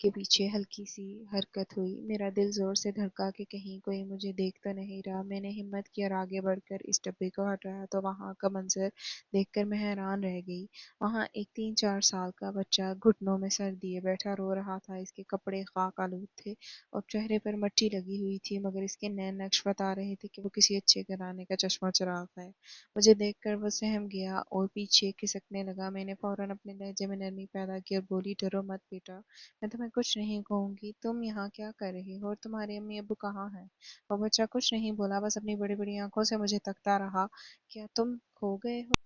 کے پیچھے ہلکی سی حرکت ہوئی۔ میرا دل زور سے دھڑکا کہ کہیں کوئی مجھے دیکھ تو نہیں رہا۔ میں نے ہمت کی اور آگے بڑھ کر اس ڈبے کو ہٹایا تو وہاں کا منظر دیکھ کر میں حیران رہ گئی۔ وہاں ایک 3-4 سال کا بچہ گھٹنوں میں سر دیے بیٹھا رو رہا تھا۔ اس کے کپڑے خاک آلود تھے اور چہرے پر مٹی لگی ہوئی تھی، مگر اس کے نین نقش بتا رہے تھے کہ وہ کسی اچھے گھرانے کا چشمہ چراغ ہے۔ مجھے دیکھ کر وہ سہم گیا اور پیچھے کھسکنے لگا۔ میں نے فوراً اپنے لہجے میں نرمی پیدا کی اور بولی، ڈرو مت بیٹا، میں تمہیں کچھ نہیں کہوں گی۔ تم یہاں کیا کر رہی ہو اور تمہارے امی ابو کہاں ہیں؟ وہ بچہ کچھ نہیں بولا، بس اپنی بڑی بڑی آنکھوں سے مجھے تکتا رہا۔ کیا تم کھو گئے ہو؟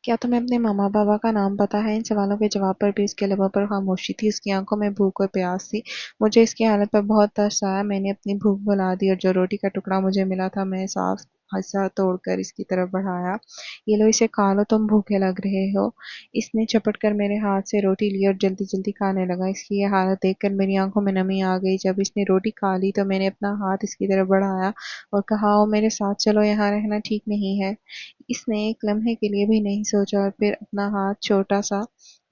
کیا تمہیں اپنے ماما بابا کا نام پتا ہے؟ ان سوالوں کے جواب پر بھی اس کے لبوں پر خاموشی تھی، اس کی آنکھوں میں بھوک اور پیاس تھی۔ مجھے اس کی حالت پر بہت ترس آیا۔ میں نے اپنی بھوک بھلا دی اور جو روٹی کا ٹکڑا مجھے ملا تھا میں صاف حصہ توڑ کر اس کی طرف بڑھایا۔ یہ لو، اسے کھا لو، تم بھوکے لگ رہے ہو۔ اس نے چپٹ کر میرے ہاتھ سے روٹی لی اور جلدی جلدی کھانے لگا۔ اس کی یہ حالت دیکھ کر میری آنکھوں میں نمی آ گئی۔ جب اس نے روٹی کھا لی تو میں نے اپنا ہاتھ اس کی طرف بڑھایا اور کہا، آؤ میرے ساتھ چلو، یہاں رہنا ٹھیک نہیں ہے۔ اس نے ایک لمحے کے لیے بھی نہیں سوچا اور پھر اپنا ہاتھ، چھوٹا سا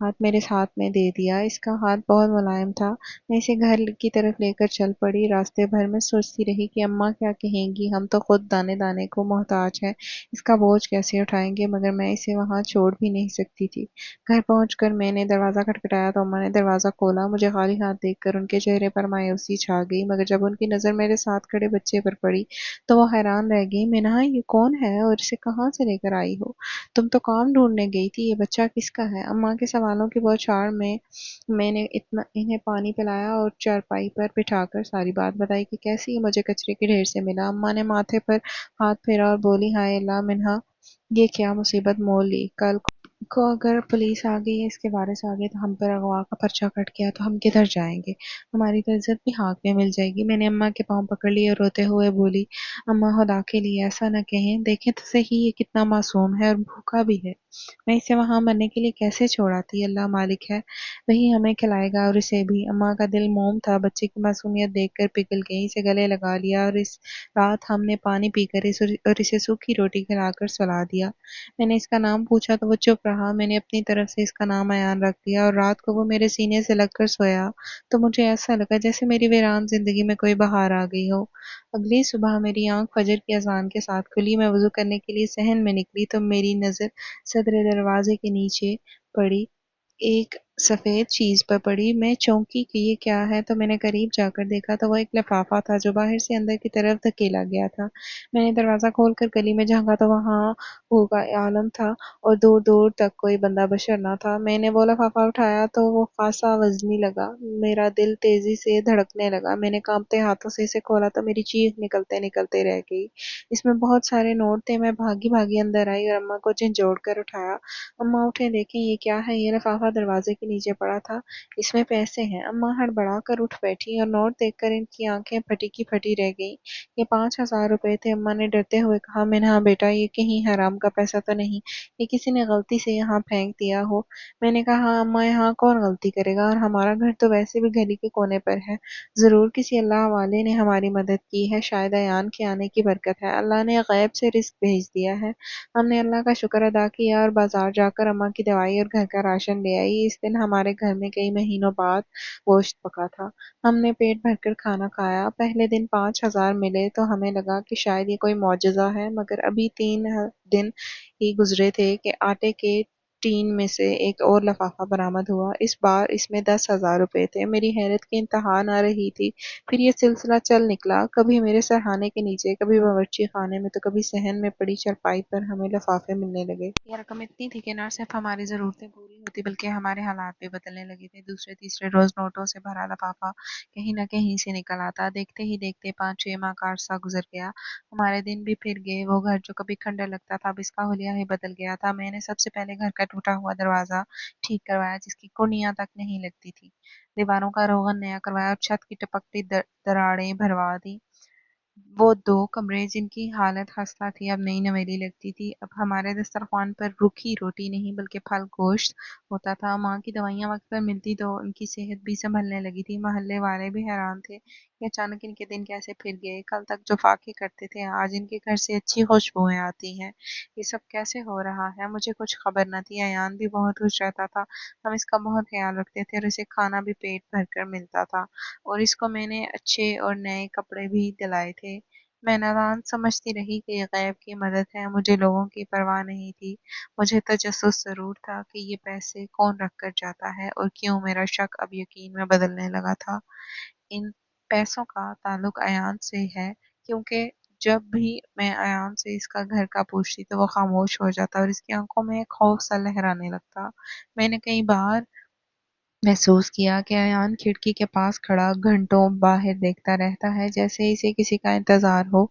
ہاتھ، میرے ہاتھ میں دے دیا۔ اس کا ہاتھ بہت ملائم تھا۔ میں اسے گھر کی طرف لے کر چل پڑی۔ راستے بھر میں سوچتی رہی کہ اماں کیا کہیں گی، ہم تو خود دانے دانے کو محتاج ہیں، اس کا بوجھ کیسے اٹھائیں گے، مگر میں اسے وہاں چھوڑ بھی نہیں سکتی تھی۔ گھر پہنچ کر میں نے دروازہ کھٹکھٹایا تو اماں نے دروازہ کھولا۔ مجھے خالی ہاتھ دیکھ کر ان کے چہرے پر مایوسی چھا گئی، مگر جب ان کی نظر میرے ساتھ کھڑے بچے پر پڑی تو وہ حیران رہ گئی۔ مینہا، یہ کون ہے اور اسے کہاں سے لے کر آئی ہو؟ تم تو کام ڈھونڈنے گئی تھی، یہ بچہ کس کا ہے؟ اماں کے سوالوں کی بوچھاڑ میں نے انہیں پانی پلایا اور چارپائی پر بٹھا کر ساری بات بتائی کہ کیسے یہ مجھے کچرے کے ڈھیر سے ملا۔ اماں نے ماتھے پر ہاتھ پھیرا اور بولی، ہائے اللہ مینہا، یہ کیا مصیبت مول لی۔ کل کو اگر پولیس آ گئی یا اس کے وارث آ گئے تو ہم پر اغوا کا پرچہ کٹ گیا تو ہم کدھر جائیں گے؟ ہماری تو عزت بھی خاک میں مل جائے گی۔ میں نے اماں کے پاؤں پکڑ لیے اور روتے ہوئے بولی، اماں خدا کے لیے ایسا نہ کہیں، دیکھیں تو صحیح یہ کتنا معصوم ہے اور بھوکا بھی ہے۔ میں اسے وہاں مرنے کے لیے کیسے چھوڑ آتی؟ اللہ مالک ہے، وہی ہمیں کھلائے گا اور اسے بھی۔ اماں کا دل موم تھا، بچے کی معصومیت دیکھ کر پگھل گئی، اسے گلے لگا لیا اور اس رات ہم نے پانی پی کر اور اسے سوکھی روٹی کھلا کر سلا دیا۔ میں نے اس کا نام پوچھا تو وہ چپ رہا۔ میں نے اپنی طرف سے اس کا نام ایان رکھ دیا اور رات کو وہ میرے سینے سے لگ کر سویا تو مجھے ایسا لگا جیسے میری ویران زندگی میں کوئی بہار آ گئی ہو۔ اگلی صبح میری آنکھ فجر کی اذان کے ساتھ کھلی۔ میں وضو کرنے کے لیے صحن میں نکلی تو میری نظر صدر دروازے کے نیچے پڑی، ایک سفید چیز پر پڑی۔ میں چونکی کہ یہ کیا ہے تو میں نے قریب جا کر دیکھا تو وہ ایک لفافہ تھا جو باہر سے اندر کی طرف دھکیلا گیا تھا۔ میں نے دروازہ کھول کر گلی میں جھانکا تو وہاں بھوکا عالم تھا اور دور دور تک کوئی بندہ بشر نہ تھا۔ میں نے وہ لفافہ اٹھایا تو وہ خاصا وزنی لگا۔ میرا دل تیزی سے دھڑکنے لگا۔ میں نے کانپتے ہاتھوں سے اسے کھولا تو میری چیخ نکلتے نکلتے رہ گئی۔ اس میں بہت سارے نوٹ تھے۔ میں بھاگی بھاگی اندر آئی اور اماں کو جھنجھوڑ کر اٹھایا۔ اماں اٹھیں، دیکھیں یہ کیا ہے۔ یہ لفافہ دروازے کے نیچے پڑا تھا، اس میں پیسے ہیں۔ اماں ہڑبڑا کر اٹھ بیٹھی اور نوٹ دیکھ کر ان کی آنکھیں پھٹی کی پھٹی رہ گئیں۔ یہ 5,000 روپے تھے۔ اماں نے ڈرتے ہوئے کہا، مینہا بیٹا، یہ کہیں حرام کا پیسہ تو نہیں، یہ کسی نے غلطی سے یہاں پھینک دیا ہو؟ میں نے کہا، اماں یہاں کون غلطی کرے گا، اور ہمارا گھر تو ویسے بھی گلی کے کونے پر ہے، ضرور کسی اللہ والے نے ہماری مدد کی ہے، شاید ایان کے آنے کی برکت ہے، اللہ نے غیب سے رزق بھیج دیا ہے۔ ہم نے اللہ کا شکر ادا کیا اور بازار جا کر اماں کی دوائی اور گھر کا راشن لے آئی۔ اس دن ہمارے گھر میں کئی مہینوں بعد گوشت پکا تھا۔ ہم نے پیٹ بھر کر کھانا کھایا۔ پہلے دن 5,000 ملے تو ہمیں لگا کہ شاید یہ کوئی معجزہ ہے، مگر ابھی 3 دن ہی گزرے تھے کہ آٹے کے ٹین میں سے ایک اور لفافہ برآمد ہوا۔ اس بار اس میں 10,000 روپے تھے۔ میری حیرت کی انتہا نہ رہی تھی۔ پھر یہ سلسلہ چل نکلا، کبھی میرے سرہانے کے نیچے، کبھی باورچی خانے میں تو کبھی صحن میں پڑی چارپائی پر ہمیں لفافے ملنے لگے۔ یہ رقم اتنی تھی کہ نہ صرف ہماری ضرورتیں پوری ہوتی بلکہ ہمارے حالات بھی بدلنے لگے تھے۔ دوسرے تیسرے روز نوٹوں سے بھرا لفافہ کہیں نہ کہیں سے نکل آتا۔ دیکھتے ہی دیکھتے 5-6 ماہ کا عرصہ گزر گیا۔ ہمارے دن بھی پھر گئے۔ وہ گھر جو کبھی کھنڈر لگتا تھا اب اس کا حلیہ ہی بدل گیا تھا۔ میں نے سب سے پہلے گھر کا ٹوٹا ہوا دروازہ ٹھیک کروایا جس کی کنڈیاں تک نہیں لگتی تھی، دیواروں کا روغن نیا کروایا اور چھت کی ٹپکتی دراڑیں بھروا دی۔ وہ 2 کمرے جن کی حالت خستہ تھی اب نئی نویلی لگتی تھی۔ اب ہمارے دسترخوان پر روکھی روٹی نہیں بلکہ پھل گوشت ہوتا تھا۔ ماں کی دوائیاں وقت پر ملتی تو ان کی صحت بھی سنبھلنے لگی تھی۔ محلے والے بھی حیران تھے کہ اچانک ان کے دن کیسے پھر گئے، کل تک جو فاقے کرتے تھے آج ان کے گھر سے اچھی خوشبوئیں آتی ہیں، یہ سب کیسے ہو رہا ہے؟ مجھے کچھ خبر نہ تھی۔ ایان بھی بہت خوش رہتا تھا، ہم اس کا بہت خیال رکھتے تھے اور اسے کھانا بھی پیٹ بھر کر ملتا تھا، اور اس کو میں نے اچھے اور نئے کپڑے بھی دلائے تھے۔ میں نادان سمجھتی رہی کہ یہ غیب کی مدد ہے، مجھے لوگوں کی پرواہ نہیں تھی۔ مجھے تجسس ضرور تھا کہ یہ پیسے کون رکھ کر جاتا ہے اور کیوں۔ میرا شک اب یقین میں بدلنے لگا تھا۔ ان پیسوں کا تعلق ایان سے ہے، کیونکہ جب بھی میں ایان سے اس کا گھر کا پوچھتی تو وہ خاموش ہو جاتا اور اس کی آنکھوں میں ایک خوف سا لہرانے لگتا۔ میں نے کئی بار محسوس کیا کہ ایان کھڑکی کے پاس کھڑا گھنٹوں باہر دیکھتا رہتا ہے، جیسے اسے کسی کا انتظار ہو۔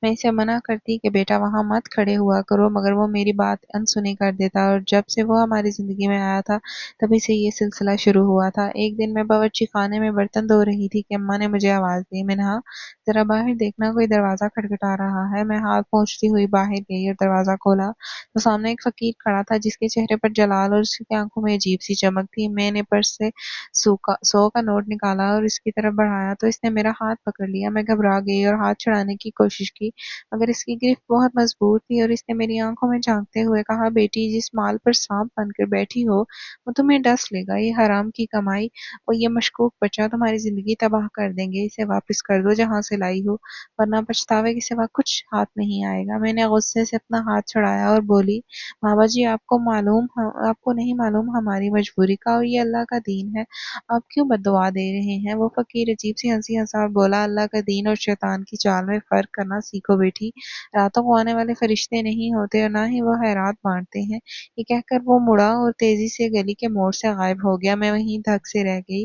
میں اسے منع کرتی کہ بیٹا وہاں مت کھڑے ہوا کرو، مگر وہ میری بات انسنی کر دیتا، اور جب سے وہ ہماری زندگی میں آیا تھا تبھی سے یہ سلسلہ شروع ہوا تھا۔ ایک دن میں باورچی خانے میں برتن دھو رہی تھی کہ اماں نے مجھے آواز دی، میں نے کہا ذرا باہر دیکھنا، کوئی دروازہ کھٹکھٹا رہا ہے۔ میں ہاتھ پہنچتی ہوئی باہر گئی اور دروازہ کھولا تو سامنے ایک فقیر کھڑا تھا، جس کے چہرے پر جلال اور اس کی آنکھوں میں عجیب سی چمک تھی۔ میں نے پرس سے 100 کا نوٹ نکالا اور اس کی طرف بڑھایا تو اس نے میرا ہاتھ پکڑ لیا۔ میں گھبرا گئی اور ہاتھ چھڑانے کی کوشش کی، مگر اس کی گرفت بہت مضبوط تھی، اور اس نے میری آنکھوں میں جھانکتے ہوئے کہا بیٹی، جس مال پر سانپ بن کر بیٹھی ہو وہ تمہیں ڈس لے گا۔ یہ حرام کی کمائی اور یہ مشکوک بچہ تمہاری زندگی تباہ کر دیں گے۔ اسے واپس کر دو جہاں سے لائی ہو، ورنہ پچھتاوے کے سوا کچھ ہاتھ نہیں آئے گا۔ میں نے غصے سے اپنا ہاتھ چھڑایا اور بولی بابا جی، آپ کو نہیں معلوم ہماری مجبوری کا، اور یہ اللہ کا دین ہے، آپ کیوں بد دعا دے رہے ہیں؟ وہ فقیر عجیب سی ہنسی ہنسا اور بولا اللہ کا دین اور شیطان کی چال میں فرق کرنا سیکھو بیٹی۔ راتوں کو آنے والے فرشتے نہیں ہوتے اور نہ ہی وہ خیرات بانٹتے ہیں۔ یہ کہہ کر وہ مڑا اور تیزی سے گلی کے موڑ سے غائب ہو گیا۔ میں وہیں دھک سے رہ گئی۔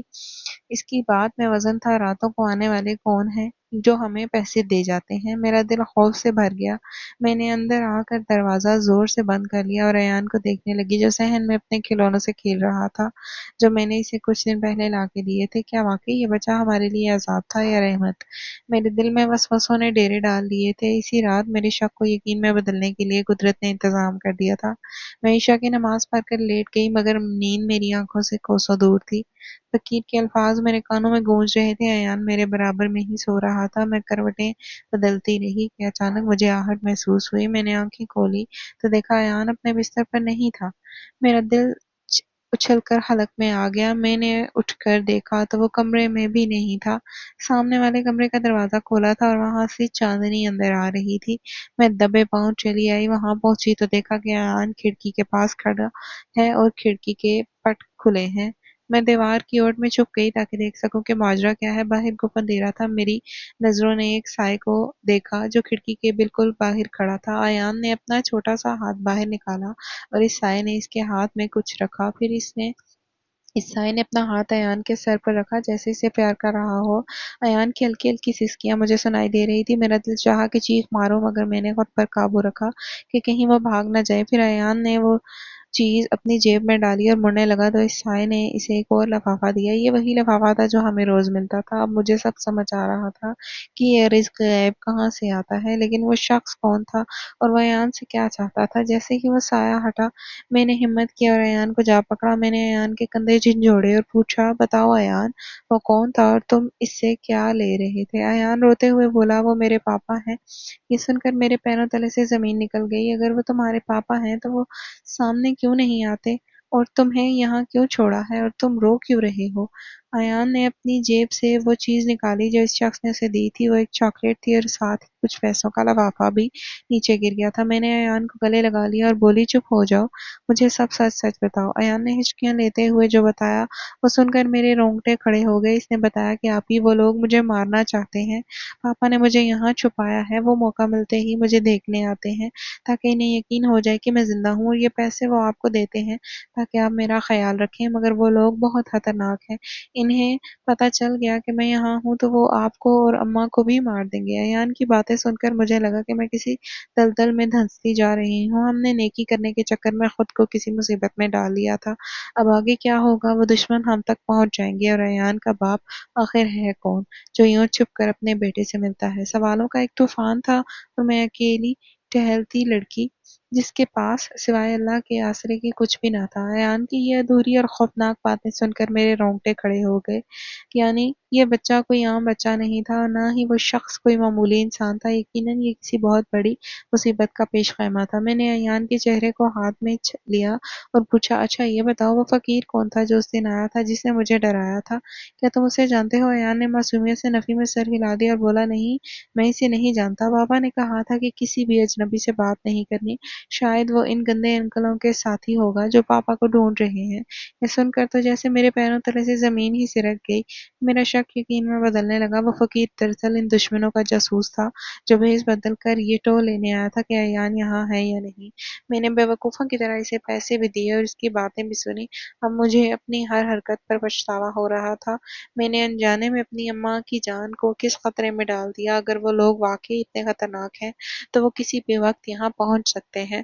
اس کی بات میں وزن تھا، راتوں کو آنے والے کون ہیں جو ہمیں پیسے دے جاتے ہیں؟ میرا دل خوف سے بھر گیا۔ میں نے اندر آ کر دروازہ زور سے بند کر لیا اور ایان کو دیکھنے لگی، جو صحن میں اپنے کھلونوں سے کھیل رہا تھا، جو میں نے اسے کچھ دن پہلے لا کے دیے تھے۔ کیا واقعی یہ بچہ ہمارے لیے عذاب تھا یا رحمت؟ میرے دل میں وسوسوں نے ڈیرے ڈال لیے تھے۔ اسی رات میرے شک کو یقین میں بدلنے کے لیے قدرت نے انتظام کر دیا تھا۔ میں عشاء کی نماز پڑھ کر لیٹ گئی، مگر نیند میری آنکھوں سے کوسوں دور تھی۔ فقیر کے الفاظ میرے کانوں میں گونج رہے تھے، ایان میرے برابر میں ہی سو رہا تھا۔ میں کروٹیں بدلتی رہی کہ اچانک مجھے آہٹ محسوس ہوئی۔ میں نے آنکھیں کھولی تو دیکھا ایان اپنے بستر پر نہیں تھا۔ میرا دل اچھل کر حلق میں آ گیا۔ میں نے اٹھ کر دیکھا تو وہ کمرے میں بھی نہیں تھا۔ سامنے والے کمرے کا دروازہ کھولا تھا اور وہاں سے چاندنی اندر آ رہی تھی۔ میں دبے پاؤں چلی آئی، وہاں پہنچی تو دیکھا کہ ایان کھڑکی کے پاس کھڑا ہے اور کھڑکی کے پٹ کھلے ہیں۔ میں دیوار کی اوٹ میں چھپ گئی تاکہ دیکھ سکوں کہ ماجرا کیا ہے۔ باہر گپ اندھیرا تھا۔ میری نظروں نے ایک سائے کو دیکھا جو کھڑکی کے بالکل باہر کھڑا تھا۔ ایان نے اپنا چھوٹا سا ہاتھ باہر نکالا اور اس سائے نے اس کے ہاتھ میں کچھ رکھا، پھر اس سائے نے اپنا ہاتھ ایان کے سر پر رکھا جیسے اسے پیار کر رہا ہو۔ ایان کی ہلکی ہلکی سسکیاں مجھے سنائی دے رہی تھی۔ میرا دل چاہا کہ چیخ ماروں، مگر میں نے خود پر قابو رکھا کہ کہیں وہ بھاگ نہ جائے۔ پھر ایان نے وہ چیز اپنی جیب میں ڈالی اور مڑنے لگا تو اس سائے نے اسے ایک اور لفافہ دیا۔ یہ وہی لفافہ تھا جو ہمیں روز ملتا تھا۔ اب مجھے سب سمجھ آ رہا تھا کہ یہ رزق غیب کہاں سے آتا ہے، لیکن وہ شخص کون تھا اور وہ ایان سے کیا چاہتا تھا؟ جیسے ہی وہ سایہ ہٹا میں نے ہمت کی اور ایان کو جا پکڑا۔ میں نے ایان کے کندھے جھنجھوڑے اور پوچھا بتاؤ ایان، وہ کون تھا اور تم اس سے کیا لے رہے تھے؟ ایان روتے ہوئے بولا وہ میرے پاپا ہیں۔ یہ سن کر میرے پیروں تلے سے زمین نکل گئی۔ اگر وہ تمہارے پاپا ہیں تو وہ سامنے کیوں نہیں آتے اور تمہیں یہاں کیوں چھوڑا ہے، اور تم رو کیوں رہے ہو؟ ایان نے اپنی جیب سے وہ چیز نکالی جو اس شخص نے اسے دی تھی۔ وہ ایک چاکلیٹ تھی اور ساتھ ہی کچھ پیسوں کا لفافہ بھی نیچے گر گیا تھا۔ میں نے ایان کو گلے لگا لیا اور بولی چپ ہو جاؤ، مجھے سب سچ سچ بتاؤ۔ ایان نے ہچکیاں لیتے ہوئے جو بتایا وہ سن کر میرے رونگٹے کھڑے ہو گئے۔ اس نے بتایا کہ آپ ہی وہ لوگ مجھے مارنا چاہتے ہیں، پاپا نے مجھے یہاں چھپایا ہے، وہ موقع ملتے ہی مجھے دیکھنے آتے ہیں تاکہ انہیں یقین ہو جائے کہ میں زندہ ہوں، اور یہ پیسے وہ آپ کو دیتے ہیں تاکہ آپ میرا خیال رکھیں، مگر وہ لوگ بہت خطرناک ہیں، انہیں پتہ چل گیا کہ میں یہاں ہوں تو وہ آپ کو اور اماں کو بھی مار دیں گے۔ ایان کی باتیں سن کر مجھے لگا کہ میں کسی دلدل میں دھنستی جا رہی ہوں۔ ہم نے نیکی کرنے کے چکر میں خود کو کسی مصیبت میں ڈال لیا تھا، اب آگے کیا ہوگا؟ وہ دشمن ہم تک پہنچ جائیں گے، اور ایان کا باپ آخر ہے کون جو یوں چھپ کر اپنے بیٹے سے ملتا ہے؟ سوالوں کا ایک طوفان تھا اور میں اکیلی ٹہلتی لڑکی جس کے پاس سوائے اللہ کے آسرے کے کچھ بھی نہ تھا۔ ایان کی یہ ادھوری اور خوفناک باتیں سن کر میرے رونگٹے کھڑے ہو گئے۔ یعنی یہ بچہ کوئی عام بچہ نہیں تھا اور نہ ہی وہ شخص کوئی معمولی انسان تھا، یقیناً یہ کسی بہت بڑی مصیبت کا پیش خیمہ تھا۔ میں نے ایان کے چہرے کو ہاتھ میں لیا اور پوچھا، اچھا یہ بتاؤ وہ فقیر کون تھا جو اس دن آیا تھا، جس نے مجھے ڈرایا تھا؟ کیا تم اسے جانتے ہو؟ ایان نے معصومیت سے نفی میں سر ہلا دیا اور بولا، نہیں، میں اسے نہیں جانتا۔ بابا نے کہا تھا کہ کسی بھی اجنبی سے بات نہیں کرنی، شاید وہ ان گندے انکلوں کے ساتھی ہوگا جو پاپا کو ڈھونڈ رہے ہیں۔ یہ سن کر تو جیسے میرے پیروں تلے سے زمین ہی سرک گئی۔ میرا شک یقین میں بدلنے لگا۔ وہ فقیر دراصل ان دشمنوں کا جاسوس تھا جو بھیس بدل کر یہ ٹو لینے آیا تھا کہ ایان یہاں ہے یا نہیں۔ میں نے بیوقوفوں کی طرح اسے پیسے بھی دیے اور اس کی باتیں بھی سنی۔ اب مجھے اپنی ہر حرکت پر پچھتاوا ہو رہا تھا۔ میں نے انجانے میں اپنی اماں کی جان کو کس خطرے میں ڈال دیا۔ اگر وہ لوگ واقعی اتنے خطرناک ہیں تو وہ کسی بھی وقت یہاں پہنچ سکتے ہیں۔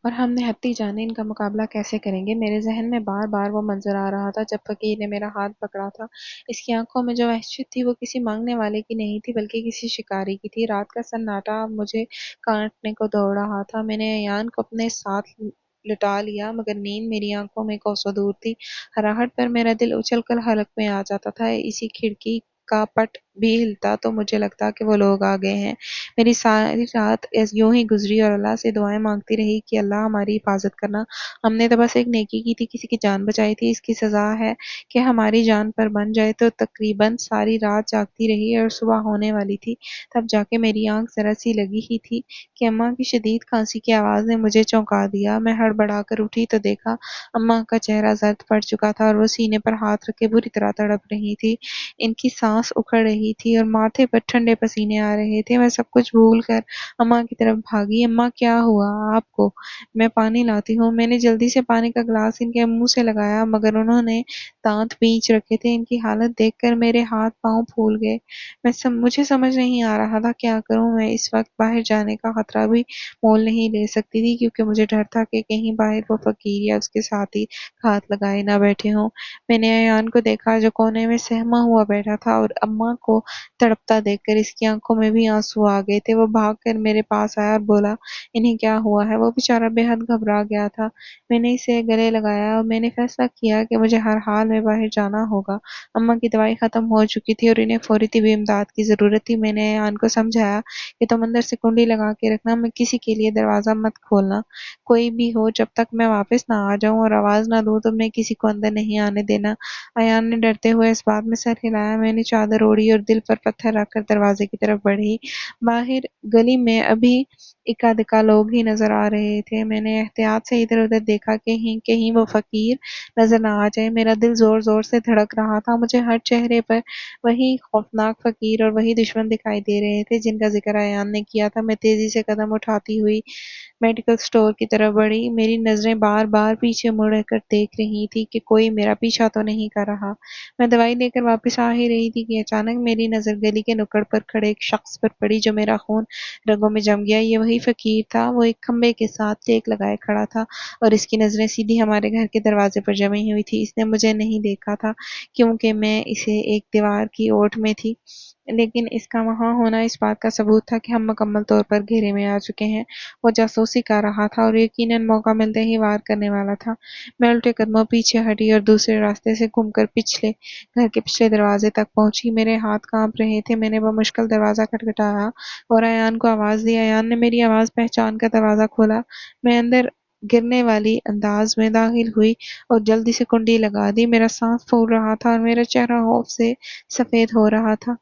اور ہم نہتی جانیں ان کا مقابلہ کیسے کریں گے؟ میرے ذہن میں بار بار وہ منظر آ رہا تھا جب فقیر نے میرا ہاتھ پکڑا تھا۔ اس کی آنکھوں میں جو وحشت تھی وہ کسی مانگنے والے کی نہیں تھی بلکہ کسی شکاری کی تھی۔ رات کا سناٹا اب مجھے کاٹنے کو دوڑ رہا تھا۔ میں نے ایان کو اپنے ساتھ لٹا لیا مگر نیند میری آنکھوں میں کوسوں دور تھی۔ ہراہٹ پر میرا دل اچل کر حلق میں آ جاتا تھا۔ اسی کھڑکی کا پٹ بھی ہلتا تو مجھے لگتا کہ وہ لوگ آ گئے ہیں۔ میری ساری رات یوں ہی گزری اور اللہ سے دعائیں مانگتی رہی کہ اللہ ہماری حفاظت کرنا۔ ہم نے تو بس ایک نیکی کی تھی، کسی کی جان بچائی تھی، اس کی سزا ہے کہ ہماری جان پر بن جائے۔ تو تقریباً ساری رات جاگتی رہی اور صبح ہونے والی تھی تب جا کے میری آنکھ ذرا سی لگی ہی تھی کہ اماں کی شدید کھانسی کی آواز نے مجھے چونکا دیا۔ میں ہڑبڑا کر اٹھی تو دیکھا اماں کا چہرہ زرد پڑ چکا تھا اور وہ سینے پر ہاتھ رکھے بری طرح تڑپ رہی تھی۔ ان کی سانس اکھڑ رہی تھی اور ماتھے پر ٹھنڈے پسینے آ رہے تھے۔ میں سب کچھ بھول کر اماں کی طرف بھاگی۔ اماں کیا ہوا آپ کو؟ میں پانی لاتی ہوں۔ میں نے جلدی سے پانی کا گلاس ان کے منہ سے لگایا مگر انہوں نے دانت بیچ رکھے تھے۔ ان کی حالت دیکھ کر میرے ہاتھ پاؤں پھول گئے۔ مجھے سمجھ نہیں آ رہا تھا کیا کروں۔ میں اس وقت باہر جانے کا خطرہ بھی مول نہیں لے سکتی تھی کیونکہ مجھے ڈر تھا کہ کہیں باہر وہ فقیر یا اس کے ساتھی ہاتھ لگائے نہ بیٹھے ہوں۔ میں نے ایان کو دیکھا جو کونے میں سہما ہوا بیٹھا تھا اور اماں کو تڑپتا دیکھ کر اس کی آنکھوں میں بھی آنسو آ گئے تھے۔ وہ بھاگ کر میرے پاس آیا اور بولا، انہیں کیا ہوا ہے؟ وہ بیچارہ بے حد گھبرا گیا تھا۔ میں نے اسے گلے لگایا اور میں نے فیصلہ کیا کہ مجھے ہر حال میں باہر جانا ہوگا۔ اماں کی دوائی ختم ہو چکی تھی اور انہیں فوری طبی امداد کی ضرورت تھی۔ میں نے ایان کو سمجھایا کہ تم اندر سے کنڈی لگا کے رکھنا، میں کسی کے لیے دروازہ مت کھولنا، کوئی بھی ہو، جب تک میں واپس نہ آ جاؤں اور آواز نہ دوں تو میں کسی کو اندر نہیں آنے دینا۔ ایان نے ڈرتے ہوئے اس بات میں سر ہلایا۔ میں نے چادر اوڑھی اور دل پر پتھر رکھ کر دروازے کی طرف بڑھی۔ باہر گلی میں ابھی اکا دکا لوگ ہی نظر آ رہے تھے۔ میں نے احتیاط سے ادھر ادھر دیکھا کہ کہیں وہ فقیر نظر نہ آ جائے۔ میرا دل زور زور سے دھڑک رہا تھا۔ مجھے ہر چہرے پر وہی خوفناک فقیر اور وہی دشمن دکھائی دے رہے تھے جن کا ذکر ایان نے کیا تھا۔ میں تیزی سے قدم اٹھاتی ہوئی میڈیکل سٹور کی طرف بڑھی۔ میری نظریں بار بار پیچھے مڑ کر دیکھ رہی تھی کہ کوئی میرا پیچھا تو نہیں کر رہا۔ میں دوائی لے کر واپس آ ہی رہی تھی کہ اچانک میری نظر گلی کے نکڑ پر کھڑے ایک شخص پر پڑی جو میرا خون رگوں میں جم گیا۔ یہ وہی فقیر تھا۔ وہ ایک کھمبے کے ساتھ ٹیک لگائے کھڑا تھا اور اس کی نظریں سیدھی ہمارے گھر کے دروازے پر جمی ہوئی تھی۔ اس نے مجھے نہیں دیکھا تھا کیونکہ میں اسے ایک دیوار کی اوٹ میں تھی، لیکن اس کا وہاں ہونا اس بات کا ثبوت تھا کہ ہم مکمل طور پر گھیرے میں آ چکے ہیں۔ وہ جاسوسی کر رہا تھا اور یقیناً موقع ملتے ہی وار کرنے والا تھا۔ میں الٹے قدموں پیچھے ہٹی اور دوسرے راستے سے گھوم کر گھر کے پچھلے دروازے تک پہنچی۔ میرے ہاتھ کانپ رہے تھے۔ میں نے بمشکل دروازہ کھٹکھٹایا اور ایان کو آواز دی۔ ایان نے میری آواز پہچان کر دروازہ کھولا۔ میں اندر گرنے والی انداز میں داخل ہوئی اور جلدی سے کنڈی لگا دی۔ میرا سانس پھول رہا تھا اور میرا چہرہ خوف سے سفید ہو رہا تھا۔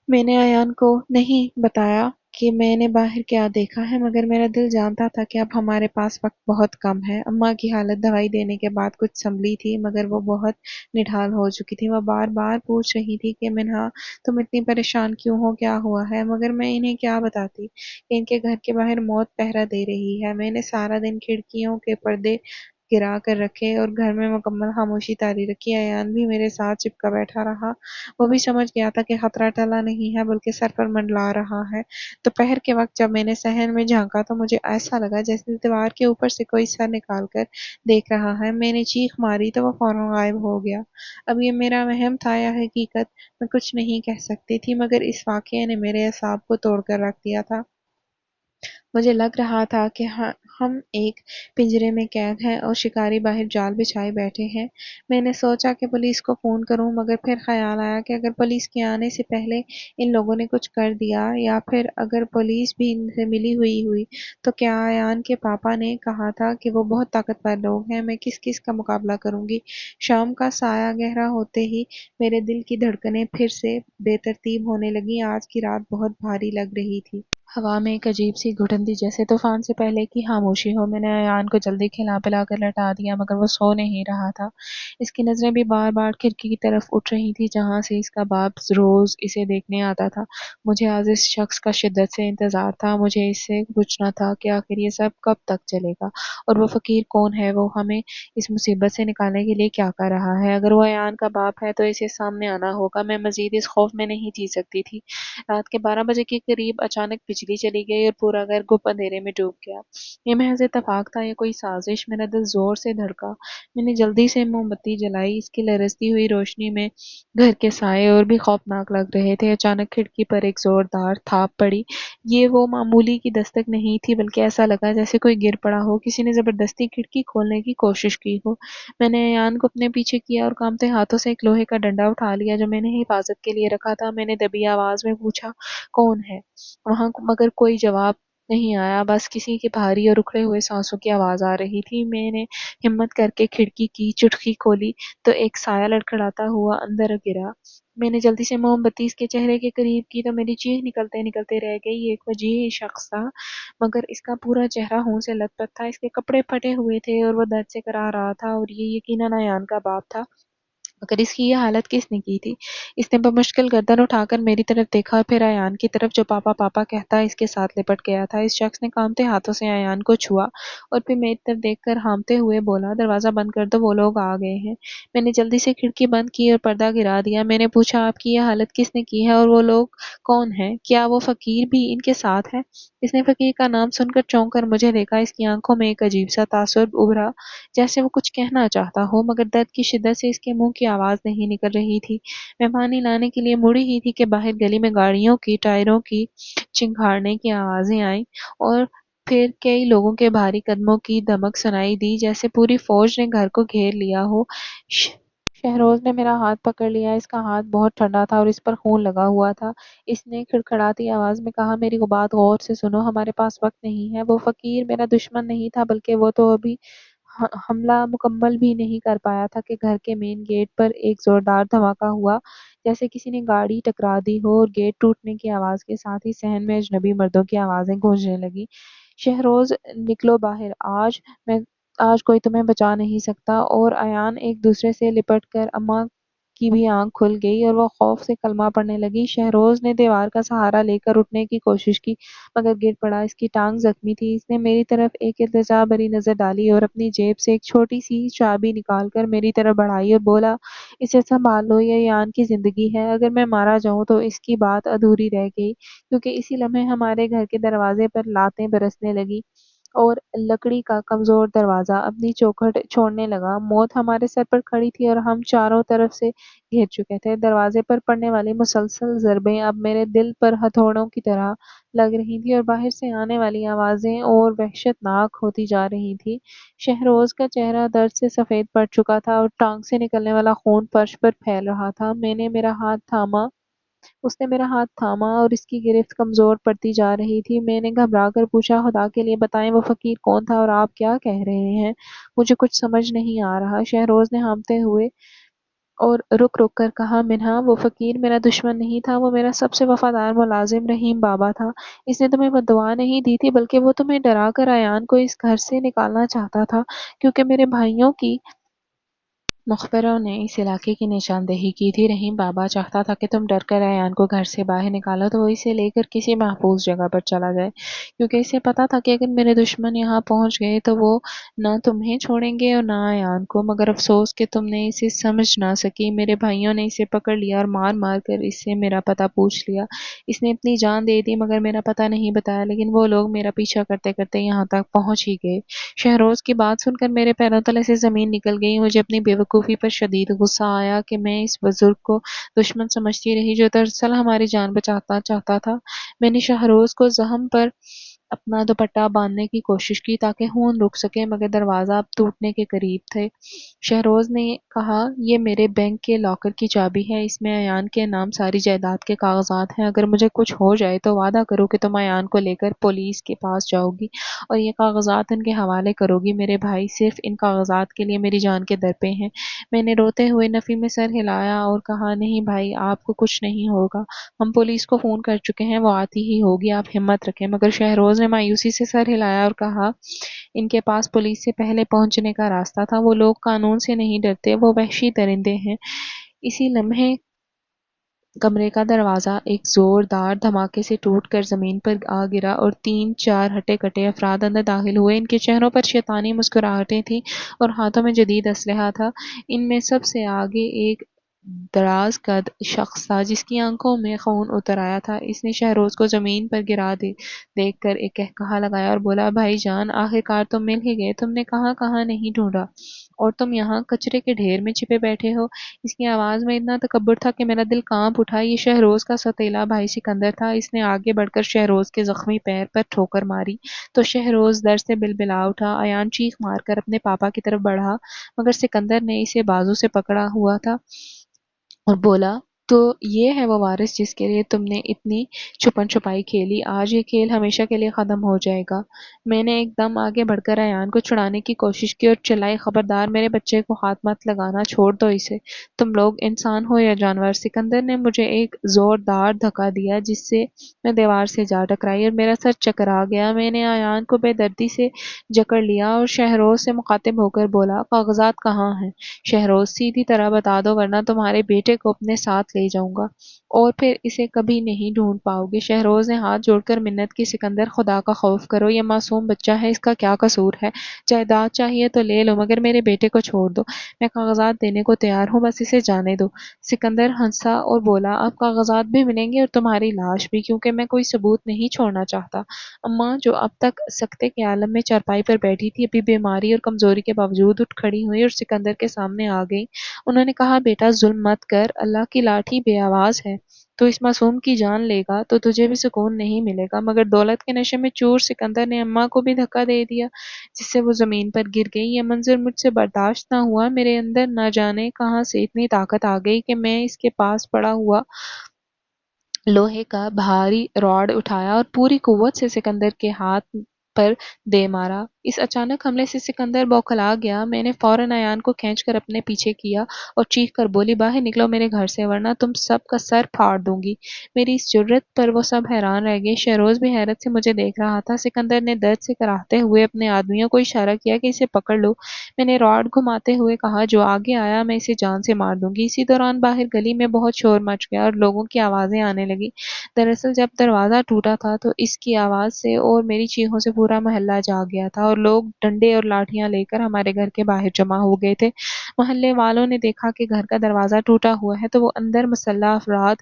میں نے ایان کو نہیں بتایا کہ میں نے باہر کیا دیکھا ہے مگر میرا دل جانتا تھا کہ اب ہمارے پاس وقت بہت کم ہے۔ اماں کی حالت دوائی دینے کے بعد کچھ سنبھلی تھی مگر وہ بہت نڈھال ہو چکی تھی۔ وہ بار بار پوچھ رہی تھی کہ منہا تم اتنی پریشان کیوں ہو، کیا ہوا ہے؟ مگر میں انہیں کیا بتاتی کہ ان کے گھر کے باہر موت پہرا دے رہی ہے۔ میں نے سارا دن کھڑکیوں کے پردے گرا کر رکھے اور گھر میں مکمل خاموشی طاری رکھی۔ ایان بھی میرے ساتھ چپکا بیٹھا رہا۔ وہ بھی سمجھ گیا تھا کہ خطرہ ٹلا نہیں ہے بلکہ سر پر منڈلا رہا ہے۔ دوپہر کے وقت جب میں نے صحن میں جھانکا تو مجھے ایسا لگا جیسے دیوار کے اوپر سے کوئی سر نکال کر دیکھ رہا ہے۔ میں نے چیخ ماری تو وہ فوراً غائب ہو گیا۔ اب یہ میرا وہم تھا یا حقیقت، میں کچھ نہیں کہہ سکتی تھی مگر اس واقعے نے میرے اعصاب کو توڑ کر رکھ دیا تھا۔ مجھے لگ رہا تھا کہ ہم ایک پنجرے میں قید ہیں اور شکاری باہر جال بچھائے بیٹھے ہیں۔ میں نے سوچا کہ پولیس کو فون کروں، مگر پھر خیال آیا کہ اگر پولیس کے آنے سے پہلے ان لوگوں نے کچھ کر دیا، یا پھر اگر پولیس بھی ان سے ملی ہوئی تو کیا ایان کے پاپا نے کہا تھا کہ وہ بہت طاقتور لوگ ہیں، میں کس کا مقابلہ کروں گی؟ شام کا سایہ گہرا ہوتے ہی میرے دل کی دھڑکنیں پھر سے بے ترتیب ہونے لگیں۔ آج کی رات بہت بھاری لگ رہی تھی۔ ہوا میں ایک عجیب سی گھٹن تھی، جیسے طوفان سے پہلے کی خاموشی ہو۔ میں نے ایان کو جلدی کھلا پلا کر لٹا دیا، مگر وہ سو نہیں رہا تھا۔ اس کی نظریں بھی بار بار کھڑکی کی طرف اٹھ رہی تھی جہاں سے اس کا باپ روز اسے دیکھنے آتا تھا۔ مجھے آج اس شخص کا شدت سے انتظار تھا۔ مجھے اس سے پوچھنا تھا کہ آخر یہ سب کب تک چلے گا، اور وہ فقیر کون ہے؟ وہ ہمیں اس مصیبت سے نکالنے کے لیے کیا کر رہا ہے؟ اگر وہ ایان کا باپ ہے تو اسے سامنے آنا ہوگا۔ میں مزید اس خوف میں نہیں جی سکتی تھی۔ رات کے 12 بجے کے قریب اچانک بجلی چلی گئی اور پورا گھر گپ اندھیرے میں ڈوب گیا۔ یہ محض اتفاق تھا یا کوئی سازش؟ میرا دل زور سے دھڑکا۔ میں نے جلدی سے موم بتی جلائی۔ اس کی لرزتی ہوئی روشنی میں گھر کے سائے اور بھی خوفناک لگ رہے تھے۔ اچانک کھڑکی پر ایک زوردار تھاپ پڑی۔ یہ وہ معمولی کی دستک نہیں تھی، بلکہ ایسا لگا جیسے کوئی گر پڑا ہو، کسی نے زبردستی کھڑکی کھولنے کی کوشش کی ہو۔ میں نے ایان کو اپنے پیچھے کیا اور کانپتے ہاتھوں سے ایک لوہے کا ڈنڈا اٹھا لیا جو میں نے حفاظت کے لیے رکھا تھا۔ میں نے دبی آواز میں پوچھا، کون ہے وہاں؟ مگر کوئی جواب نہیں آیا، بس کسی کے بھاری اور اکھڑے ہوئے سانسوں کی آواز آ رہی تھی۔ میں نے ہمت کر کے کھڑکی کی چٹکی کھولی تو ایک سایہ لڑکھڑاتا ہوا اندر گرا۔ میں نے جلدی سے موم بتی اس کے چہرے کے قریب کی تو میری چیخ نکلتے نکلتے رہ گئی۔ یہ ایک وجیح شخص تھا، مگر اس کا پورا چہرہ خون سے لت پت تھا۔ اس کے کپڑے پھٹے ہوئے تھے اور وہ درد سے کراہ رہا تھا، اور یہ یقیناً ایان کا باپ تھا۔ مگر اس کی یہ حالت کس نے کی تھی؟ اس نے بمشکل گردن اٹھا کر میری طرف دیکھا اور پھر ایان کی طرف، جو پاپا پاپا کہتا اس کے ساتھ لپٹ گیا تھا۔ اس شخص نے کانپتے ہاتھوں سے ایان کو چھوا اور پھر میری طرف دیکھ کر ہانپتے ہوئے بولا، دروازہ بند کر دو، وہ لوگ آ گئے ہیں۔ میں نے جلدی سے کھڑکی بند کی اور پردہ گرا دیا۔ میں نے پوچھا، آپ کی یہ حالت کس نے کی ہے اور وہ لوگ کون ہیں؟ کیا وہ فقیر بھی ان کے ساتھ ہے؟ اس نے فقیر کا نام سن کر چونک کر مجھے دیکھا۔ اس کی آنکھوں میں ایک عجیب سا تاثر ابھرا، جیسے وہ کچھ کہنا چاہتا ہو، مگر درد کی شدت سے اس کے منہ کی آواز نہیں نکل رہی تھی۔ میں پانی لانے کے لیے مڑی ہی تھی کہ باہر گلی میں گاڑیوں کی ٹائروں کی چنگھاڑنے کی آوازیں آئیں اور پھر کئی لوگوں کے بھاری قدموں کی دمک سنائی دی، جیسے پوری فوج نے گھر کو گھیر لیا ہو۔ شہروز نے میرا ہاتھ پکڑ لیا۔ اس کا ہاتھ بہت ٹھنڈا تھا اور اس پر خون لگا ہوا تھا۔ اس نے کھڑکھڑاتی آواز میں کہا، میری بات غور سے سنو، ہمارے پاس وقت نہیں ہے۔ وہ فقیر میرا دشمن نہیں تھا، بلکہ وہ تو ابھی حملہ مکمل بھی نہیں کر پایا تھا کہ گھر کے مین گیٹ پر ایک زوردار دھماکہ ہوا، جیسے کسی نے گاڑی ٹکرا دی ہو، اور گیٹ ٹوٹنے کی آواز کے ساتھ ہی صحن میں اجنبی مردوں کی آوازیں گونجنے لگیں۔ شہروز، نکلو باہر، آج کوئی تمہیں بچا نہیں سکتا۔ اور ایان ایک دوسرے سے لپٹ کر اماں کی بھی آنکھ کھل گئی اور وہ خوف سے کلمہ پڑھنے لگی۔ شہروز نے دیوار کا سہارا لے کر اٹھنے کی کوشش کی، مگر گر پڑا۔ اس کی ٹانگ زخمی تھی۔ اس نے میری طرف ایک التجا بھری نظر ڈالی اور اپنی جیب سے ایک چھوٹی سی چابی نکال کر میری طرف بڑھائی اور بولا، اسے سنبھال لو، یہ ایان کی زندگی ہے۔ اگر میں مارا جاؤں تو اس کی بات ادھوری رہ گئی، کیونکہ اسی لمحے ہمارے گھر کے دروازے پر لاتیں برسنے لگی اور لکڑی کا کمزور دروازہ اپنی چوکھٹ چھوڑنے لگا۔ موت ہمارے سر پر کھڑی تھی اور ہم چاروں طرف سے گھر چکے تھے۔ دروازے پر پڑنے والی مسلسل ضربیں اب میرے دل پر ہتھوڑوں کی طرح لگ رہی تھیں اور باہر سے آنے والی آوازیں اور وحشتناک ہوتی جا رہی تھیں۔ شہروز کا چہرہ درد سے سفید پڑ چکا تھا اور ٹانگ سے نکلنے والا خون فرش پر پھیل رہا تھا۔ اس نے میرا ہاتھ تھاما اور اس کی گرفت کمزور پڑتی جا رہی تھی۔ میں نے گھبرا کر پوچھا، خدا کے لیے بتائیں، وہ فقیر کون تھا اور آپ کیا کہہ رہے ہیں؟ مجھے کچھ سمجھ نہیں آ رہا۔ شہروز نے ہانپتے ہوئے اور رک رک کر کہا، منہا، وہ فقیر میرا دشمن نہیں تھا، وہ میرا سب سے وفادار ملازم رحیم بابا تھا۔ اس نے تمہیں بددعا نہیں دی تھی، بلکہ وہ تمہیں ڈرا کر ایان کو اس گھر سے نکالنا چاہتا تھا، کیونکہ میرے بھائیوں کی مخبروں نے اس علاقے کی نشاندہی کی تھی۔ رحیم بابا چاہتا تھا کہ تم ڈر کر ایان کو گھر سے باہر نکالو تو وہ اسے لے کر کسی محفوظ جگہ پر چلا جائے، کیونکہ اسے پتا تھا کہ اگر میرے دشمن یہاں پہنچ گئے تو وہ نہ تمہیں چھوڑیں گے اور نہ ایان کو۔ مگر افسوس کہ تم نے اسے سمجھ نہ سکی۔ میرے بھائیوں نے اسے پکڑ لیا اور مار مار کر اس سے میرا پتہ پوچھ لیا۔ اس نے اپنی جان دے دی مگر میرا پتہ نہیں بتایا، لیکن وہ لوگ میرا پیچھا کرتے کرتے یہاں تک پہنچ ہی گئے۔ شہروز کی بات سن کر میرے پیروں تلے سے زمین نکل گئی۔ مجھے اپنی بے وقوفی پر شدید غصہ آیا کہ میں اس بزرگ کو دشمن سمجھتی رہی جو دراصل ہماری جان بچانا چاہتا تھا۔ میں نے شہروز کو زخم پر اپنا دوپٹہ باندھنے کی کوشش کی تاکہ خون رک سکے، مگر دروازہ اب ٹوٹنے کے قریب تھے۔ شہروز نے کہا، یہ میرے بینک کے لاکر کی چابی ہے، اس میں ایان کے نام ساری جائیداد کے کاغذات ہیں۔ اگر مجھے کچھ ہو جائے تو وعدہ کرو کہ تم ایان کو لے کر پولیس کے پاس جاؤ گی اور یہ کاغذات ان کے حوالے کرو گی۔ میرے بھائی صرف ان کاغذات کے لیے میری جان کے در پہ ہیں۔ میں نے روتے ہوئے نفی میں سر ہلایا اور کہا، نہیں بھائی، آپ کو کچھ نہیں ہوگا، ہم پولیس کو فون کر چکے ہیں، وہ آتی ہی ہوگی، آپ ہمت رکھیں۔ مگر شہروز نے مایوسی سے سر ہلایا اور کہا، ان کے پاس پولیس سے پہلے پہنچنے کا راستہ تھا، وہ لوگ قانون سے نہیں ڈرتے، وہ وحشی درندے ہیں۔ اسی لمحے کمرے کا دروازہ ایک زوردار دھماکے سے ٹوٹ کر زمین پر آ گرا اور 3-4 ہٹے کٹے افراد اندر داخل ہوئے۔ ان کے چہروں پر شیطانی مسکراہٹیں تھیں اور ہاتھوں میں جدید اسلحہ تھا۔ ان میں سب سے آگے ایک دراز قد شخص تھا جس کی آنکھوں میں خون اتر آیا تھا۔ اس نے شہروز کو زمین پر گرا دیکھ کر ایک قہقہا لگایا اور بولا، بھائی جان، آخر کار تم مل ہی گئے، تم نے کہاں کہاں نہیں ڈھونڈا اور تم یہاں کچرے کے ڈھیر میں چھپے بیٹھے ہو۔ اس کی آواز میں اتنا تکبر تھا کہ میرا دل کانپ اٹھا۔ یہ شہروز کا سوتیلا بھائی سکندر تھا۔ اس نے آگے بڑھ کر شہروز کے زخمی پیر پر ٹھوکر ماری تو شہروز درد سے بلبلا اٹھا۔ ایان چیخ مار کر اپنے پاپا کی طرف بڑھا، مگر سکندر نے اسے بازو سے پکڑا ہوا تھا اور بولا، تو یہ ہے وہ وارث جس کے لیے تم نے اتنی چھپن چھپائی کھیلی، آج یہ کھیل ہمیشہ کے لیے ختم ہو جائے گا۔ میں نے ایک دم آگے بڑھ کر ایان کو چھڑانے کی کوشش کی اور چلائی، خبردار، میرے بچے کو ہاتھ مت لگانا، چھوڑ دو اسے، تم لوگ انسان ہو یا جانور۔ سکندر نے مجھے ایک زوردار دھکا دیا جس سے میں دیوار سے جا ٹکرائی اور میرا سر چکرا گیا۔ میں نے ایان کو بے دردی سے جکڑ لیا اور شہروز سے مخاطب ہو کر بولا، کاغذات کہاں ہیں؟ شہروز، سیدھی طرح بتا دو ورنہ تمہارے بیٹے کو اپنے ساتھ لے جاؤں گا اور پھر اسے کبھی نہیں ڈھونڈ پاؤ گے۔ شہروز نے ہاتھ جوڑ کر منت کی، سکندر، خدا کا خوف کرو، یہ معصوم بچہ ہے، اس کا کیا قصور ہے؟ جائیداد چاہیے تو لے لو مگر میرے بیٹے کو چھوڑ دو، میں کاغذات دینے کو تیار ہوں، بس اسے جانے دو۔ سکندر ہنسا اور بولا، اب کاغذات بھی ملیں گے اور تمہاری لاش بھی، کیونکہ میں کوئی ثبوت نہیں چھوڑنا چاہتا۔ اماں جو اب تک سکتے کے عالم میں چارپائی پر بیٹھی تھی، ابھی بیماری اور کمزوری کے باوجود اٹھ کھڑی ہوئی اور سکندر کے سامنے آ گئی۔ انہوں نے کہا، بیٹا ظلم مت کر، اللہ کی لاٹھی بے آواز ہے، تو اس معصوم کی جان لے گا تو تجھے بھی سکون نہیں ملے گا۔ مگر دولت کے نشے میں چور سکندر نے اماں کو بھی دھکا دے دیا جس سے وہ زمین پر گر گئی۔ یہ منظر مجھ سے برداشت نہ ہوا، میرے اندر نہ جانے کہاں سے اتنی طاقت آ گئی کہ میں اس کے پاس پڑا ہوا لوہے کا بھاری راڈ اٹھایا اور پوری قوت سے سکندر کے ہاتھ پر دے مارا۔ اس اچانک حملے سے سکندر بوکھلا گیا۔ میں نے فوراً ایان کو کھینچ کر اپنے پیچھے کیا اور چیخ کر بولی، باہر نکلو میرے گھر سے ورنہ تم سب کا سر پھاڑ دوں گی۔ میری اس جرأت پر وہ سب حیران رہ گئے۔ شہروز بھی حیرت سے مجھے دیکھ رہا تھا۔ سکندر نے درد سے کراہتے ہوئے اپنے آدمیوں کو اشارہ کیا کہ اسے پکڑ لو۔ میں نے راڈ گھماتے ہوئے کہا، جو آگے آیا میں اسے جان سے مار دوں گی۔ اسی دوران باہر گلی میں بہت شور مچ گیا اور لوگوں کی آوازیں آنے لگی۔ دراصل جب دروازہ ٹوٹا تھا تو اس کی آواز سے اور میری چیخوں سے پورا محلہ جاگ گیا تھا اور لوگ ڈنڈے اور لاٹھیاں لے کر ہمارے گھر کے باہر جمع ہو گئے تھے۔ محلے والوں نے دیکھا کہ گھر کا دروازہ ٹوٹا ہوا ہے تو وہ اندر مسلح افراد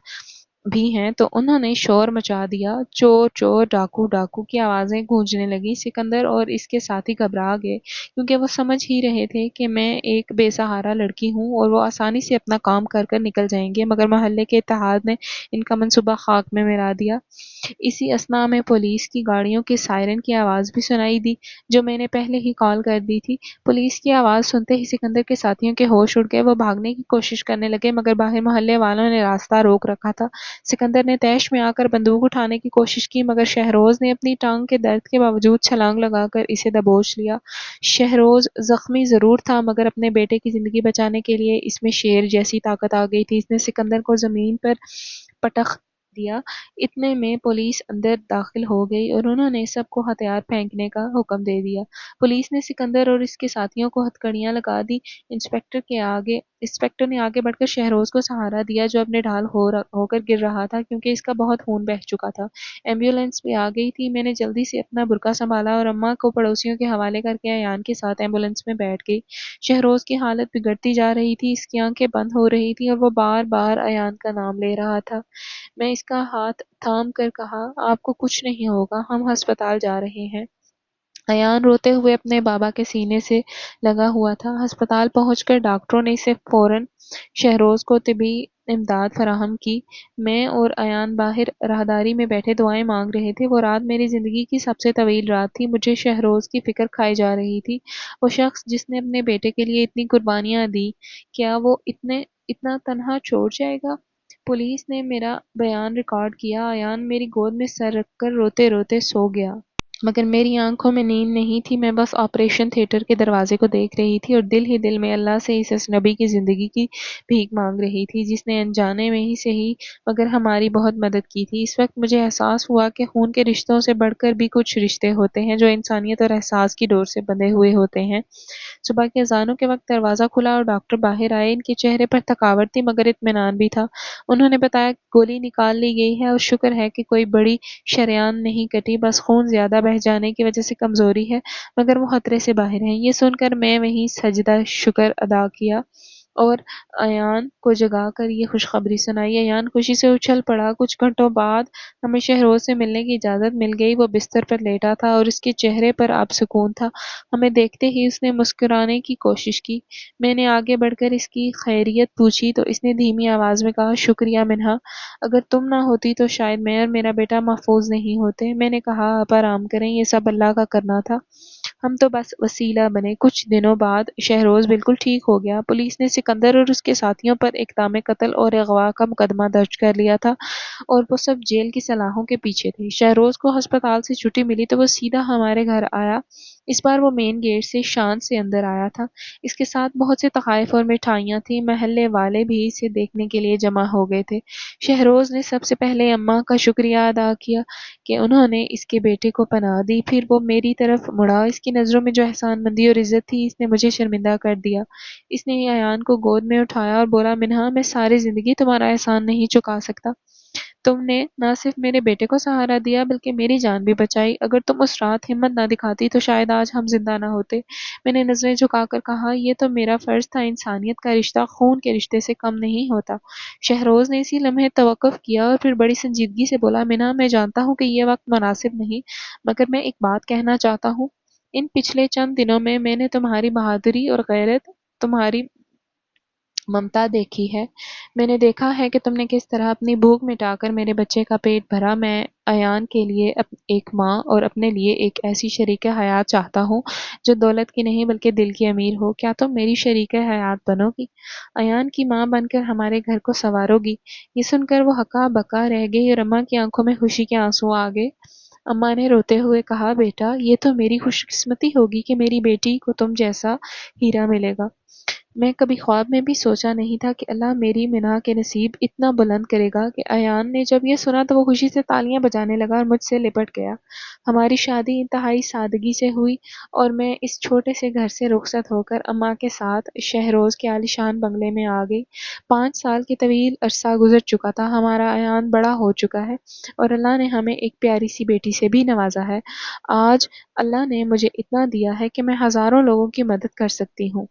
بھی ہیں، تو انہوں نے شور مچا دیا۔ چور چور، ڈاکو ڈاکو کی آوازیں گونجنے لگیں۔ سکندر اور اس کے ساتھی گھبرا گئے کیونکہ وہ سمجھ ہی رہے تھے کہ میں ایک بے سہارا لڑکی ہوں اور وہ آسانی سے اپنا کام کر کر نکل جائیں گے، مگر محلے کے اتحاد نے ان کا منصوبہ خاک میں ملا دیا۔ اسی اثنا میں پولیس کی گاڑیوں کے سائرن کی آواز بھی سنائی دی جو میں نے پہلے ہی کال کر دی تھی۔ پولیس کی آواز سنتے ہی سکندر کے ساتھیوں کے ہوش اڑ گئے۔ وہ بھاگنے کی کوشش کرنے لگے مگر باہر محلے والوں نے راستہ روک رکھا تھا۔ سکندر نے طیش میں آ کر بندوق اٹھانے کی کوشش کی مگر شہروز نے اپنی ٹانگ کے درد کے باوجود چھلانگ لگا کر اسے دبوچ لیا۔ شہروز زخمی ضرور تھا مگر اپنے بیٹے کی زندگی بچانے کے لیے اس میں شیر جیسی طاقت آ گئی تھی۔ اس نے سکندر کو زمین پر پٹخ دیا۔ اتنے میں پولیس اندر داخل ہو گئی اور انہوں نے سب کو ہتھیار پھینکنے کا حکم دے دیا۔ پولیس نے سکندر اور اس کے ساتھیوں کو ہتھکڑیاں لگا دی۔ انسپکٹر نے آگے بڑھ کر شہروز کو سہارا دیا جو اپنے ڈھال ہو کر گر رہا تھا کیونکہ اس کا بہت خون بہہ چکا تھا۔ ایمبولینس بھی آ گئی تھی۔ میں نے جلدی سے اپنا برقع سنبھالا اور اماں کو پڑوسیوں کے حوالے کر کے ایان کے ساتھ ایمبولینس میں بیٹھ گئی۔ شہروز کی حالت بگڑتی جا رہی تھی، اس کی آنکھیں بند ہو رہی تھیں اور وہ بار بار ایان کا نام لے رہا تھا۔ میں اس کا ہاتھ تھام کر کہا، آپ کو کچھ نہیں ہوگا، ہم ہسپتال جا رہے ہیں۔ ایان روتے ہوئے اپنے بابا کے سینے سے لگا ہوا تھا۔ ہسپتال پہنچ کر ڈاکٹروں نے اسے فوراً شہروز کو طبی امداد فراہم کی۔ میں اور ایان باہر راہداری میں بیٹھے دعائیں مانگ رہے تھے۔ وہ رات میری زندگی کی سب سے طویل رات تھی۔ مجھے شہروز کی فکر کھائی جا رہی تھی۔ وہ شخص جس نے اپنے بیٹے کے لیے اتنی قربانیاں دی، کیا وہ اتنا تنہا چھوڑ جائے گا؟ پولیس نے میرا بیان ریکارڈ کیا۔ ایان میری گود میں سر رکھ کر روتے روتے سو گیا۔ مگر میری آنکھوں میں نیند نہیں تھی۔ میں بس آپریشن تھیٹر کے دروازے کو دیکھ رہی تھی اور دل ہی دل میں اللہ سے اس اجنبی کی زندگی کی بھیک مانگ رہی تھی جس نے انجانے میں ہی صحیح مگر ہماری بہت مدد کی تھی۔ اس وقت مجھے احساس ہوا کہ خون کے رشتوں سے بڑھ کر بھی کچھ رشتے ہوتے ہیں جو انسانیت اور احساس کی ڈور سے بندھے ہوئے ہوتے ہیں۔ صبح کے اذانوں کے وقت دروازہ کھلا اور ڈاکٹر باہر آئے۔ ان کے چہرے پر تھکاوٹ تھی مگر اطمینان بھی تھا۔ انہوں نے بتایا کہ گولی نکال لی گئی ہے اور شکر ہے کہ کوئی بڑی شریان نہیں کٹی، بس خون زیادہ بہہ جانے کی وجہ سے کمزوری ہے، مگر وہ خطرے سے باہر ہیں۔ یہ سن کر میں وہیں سجدہ شکر ادا کیا اور ایان کو جگا کر یہ خوشخبری سنائی۔ ایان خوشی سے اچھل پڑا۔ کچھ گھنٹوں بعد ہمیں شہروز سے ملنے کی اجازت مل گئی۔ وہ بستر پر لیٹا تھا اور اس کے چہرے پر اب سکون تھا۔ ہمیں دیکھتے ہی اس نے مسکرانے کی کوشش کی۔ میں نے آگے بڑھ کر اس کی خیریت پوچھی تو اس نے دھیمی آواز میں کہا، شکریہ منہا، اگر تم نہ ہوتی تو شاید میں اور میرا بیٹا محفوظ نہیں ہوتے۔ میں نے کہا، آپ آرام کریں، یہ سب اللہ کا کرنا تھا، ہم تو بس وسیلہ بنے۔ کچھ دنوں بعد شہروز بالکل ٹھیک ہو گیا۔ پولیس نے سکندر اور اس کے ساتھیوں پر اقدام قتل اور اغوا کا مقدمہ درج کر لیا تھا اور وہ سب جیل کی سلاخوں کے پیچھے تھے۔ شہروز کو ہسپتال سے چھٹی ملی تو وہ سیدھا ہمارے گھر آیا۔ اس بار وہ مین گیٹ سے شان سے اندر آیا تھا۔ اس کے ساتھ بہت سے تحائف اور مٹھائیاں تھیں۔ محلے والے بھی اسے دیکھنے کے لیے جمع ہو گئے تھے۔ شہروز نے سب سے پہلے اماں کا شکریہ ادا کیا کہ انہوں نے اس کے بیٹے کو پناہ دی، پھر وہ میری طرف مڑا۔ اس کی نظروں میں جو احسان مندی اور عزت تھی، اس نے مجھے شرمندہ کر دیا۔ اس نے ایان کو گود میں اٹھایا اور بولا، منہا، میں ساری زندگی تمہارا احسان نہیں چکا سکتا۔ تم نے نہ صرف میرے بیٹے کو سہارا دیا بلکہ میری جان بھی بچائی۔ اگر تم اس رات ہمت نہ دکھاتی تو شاید آج ہم زندہ نہ ہوتے۔ میں نے نظریں جھکا کر کہا، یہ تو میرا فرض تھا۔ انسانیت کا رشتہ خون کے رشتے سے کم نہیں ہوتا۔ شہروز نے اسی لمحے توقف کیا اور پھر بڑی سنجیدگی سے بولا، منہا، میں جانتا ہوں کہ یہ وقت مناسب نہیں، مگر میں ایک بات کہنا چاہتا ہوں۔ ان پچھلے چند دنوں میں نے تمہاری بہادری اور غیرت، تمہاری ممتا دیکھی ہے۔ میں نے دیکھا ہے کہ تم نے کس طرح اپنی بھوک مٹا کر میرے بچے کا پیٹ بھرا۔ میں ایان کے لیے ایک ماں اور اپنے لیے ایک ایسی شریک حیات چاہتا ہوں جو دولت کی نہیں بلکہ دل کی امیر ہو۔ کیا تم میری شریک حیات بنو گی؟ ایان کی ماں بن کر ہمارے گھر کو سنوارو گی؟ یہ سن کر وہ ہکا بکا رہ گئی اور اماں کی آنکھوں میں خوشی کے آنسو آ گئے۔ اماں نے روتے ہوئے کہا، بیٹا، یہ تو میری خوش قسمتی ہوگی کہ میری بیٹی کو تم جیسا ہیرا ملے گا۔ میں کبھی خواب میں بھی سوچا نہیں تھا کہ اللہ میری منہا کے نصیب اتنا بلند کرے گا۔ کہ ایان نے جب یہ سنا تو وہ خوشی سے تالیاں بجانے لگا اور مجھ سے لپٹ گیا۔ ہماری شادی انتہائی سادگی سے ہوئی اور میں اس چھوٹے سے گھر سے رخصت ہو کر اماں کے ساتھ شہروز کے عالیشان بنگلے میں آ گئی۔ 5 سال کی طویل عرصہ گزر چکا تھا۔ ہمارا ایان بڑا ہو چکا ہے اور اللہ نے ہمیں ایک پیاری سی بیٹی سے بھی نوازا ہے۔ آج اللہ نے مجھے اتنا دیا ہے کہ میں ہزاروں لوگوں کی مدد کر سکتی ہوں۔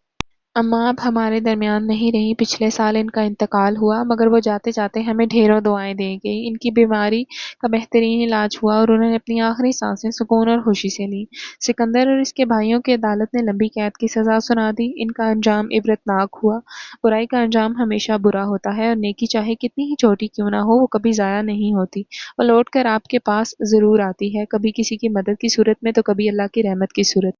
اماں اب ہمارے درمیان نہیں رہیں۔ پچھلے سال ان کا انتقال ہوا مگر وہ جاتے جاتے ہمیں ڈھیروں دعائیں دے گئی۔ ان کی بیماری کا بہترین علاج ہوا اور انہوں نے اپنی آخری سانسیں سکون اور خوشی سے لیں۔ سکندر اور اس کے بھائیوں کی عدالت نے لمبی قید کی سزا سنا دی۔ ان کا انجام عبرتناک ہوا۔ برائی کا انجام ہمیشہ برا ہوتا ہے اور نیکی چاہے کتنی ہی چھوٹی کیوں نہ ہو، وہ کبھی ضائع نہیں ہوتی۔ وہ لوٹ کر آپ کے پاس ضرور آتی ہے، کبھی کسی کی مدد کی صورت میں تو کبھی اللہ کی رحمت کی صورت